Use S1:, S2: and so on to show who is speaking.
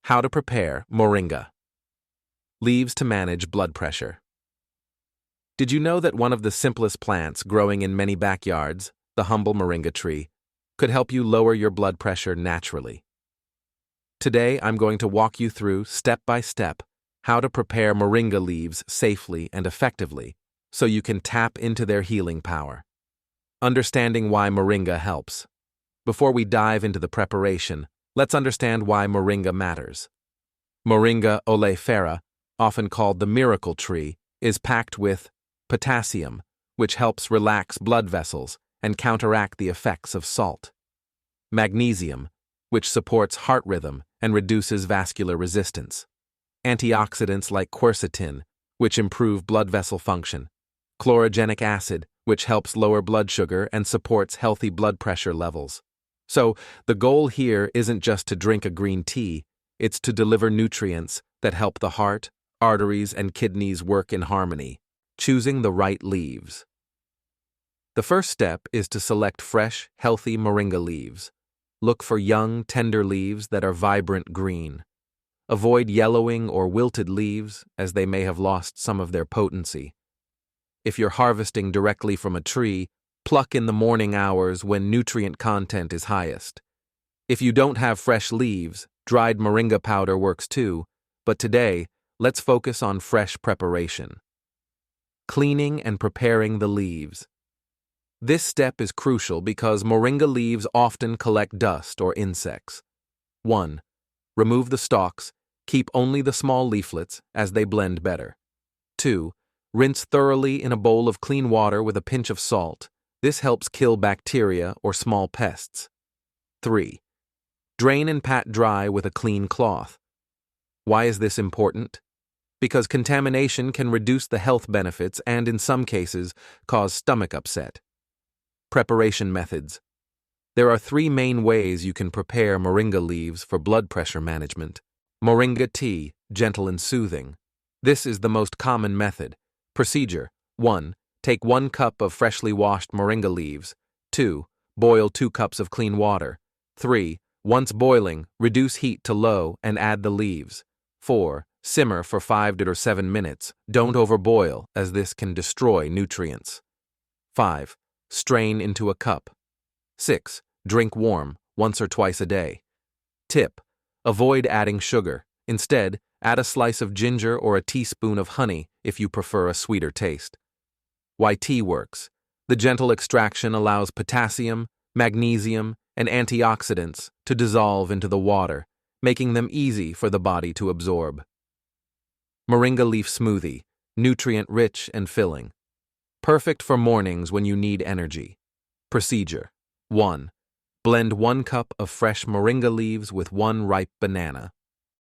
S1: How to prepare Moringa. Leaves to manage blood pressure. Did you know that one of the simplest plants growing in many backyards, the humble Moringa tree, could help you lower your blood pressure naturally? Today, I'm going to walk you through, step by step, how to prepare Moringa leaves safely and effectively so you can tap into their healing power. Understanding why Moringa helps. Before we dive into the preparation, let's understand why Moringa matters. Moringa oleifera, often called the miracle tree, is packed with potassium, which helps relax blood vessels and counteract the effects of salt. Magnesium, which supports heart rhythm and reduces vascular resistance. Antioxidants like quercetin, which improve blood vessel function. Chlorogenic acid, which helps lower blood sugar and supports healthy blood pressure levels. So, the goal here isn't just to drink a green tea, it's to deliver nutrients that help the heart, arteries, and kidneys work in harmony. Choosing the right leaves. The first step is to select fresh, healthy Moringa leaves. Look for young, tender leaves that are vibrant green. Avoid yellowing or wilted leaves, as they may have lost some of their potency. If you're harvesting directly from a tree, pluck in the morning hours when nutrient content is highest. If you don't have fresh leaves, dried Moringa powder works too, but today, let's focus on fresh preparation. Cleaning and preparing the leaves. This step is crucial because Moringa leaves often collect dust or insects. 1. Remove the stalks, keep only the small leaflets as they blend better. 2. Rinse thoroughly in a bowl of clean water with a pinch of salt. This helps kill bacteria or small pests. 3. Drain and pat dry with a clean cloth. Why is this important? Because contamination can reduce the health benefits and, in some cases, cause stomach upset. Preparation methods. There are 3 main ways you can prepare Moringa leaves for blood pressure management. Moringa tea, gentle and soothing. This is the most common method. Procedure. 1. Take 1 cup of freshly washed Moringa leaves. 2. Boil 2 cups of clean water. 3. Once boiling, reduce heat to low and add the leaves. 4. Simmer for 5 to 7 minutes. Don't overboil, as this can destroy nutrients. 5. Strain into a cup. 6. Drink warm, once or twice a day. Tip: avoid adding sugar. Instead, add a slice of ginger or a teaspoon of honey if you prefer a sweeter taste. Why tea works. The gentle extraction allows potassium, magnesium, and antioxidants to dissolve into the water, making them easy for the body to absorb. Moringa leaf smoothie, nutrient-rich and filling. Perfect for mornings when you need energy. Procedure. 1. Blend 1 cup of fresh Moringa leaves with 1 ripe banana.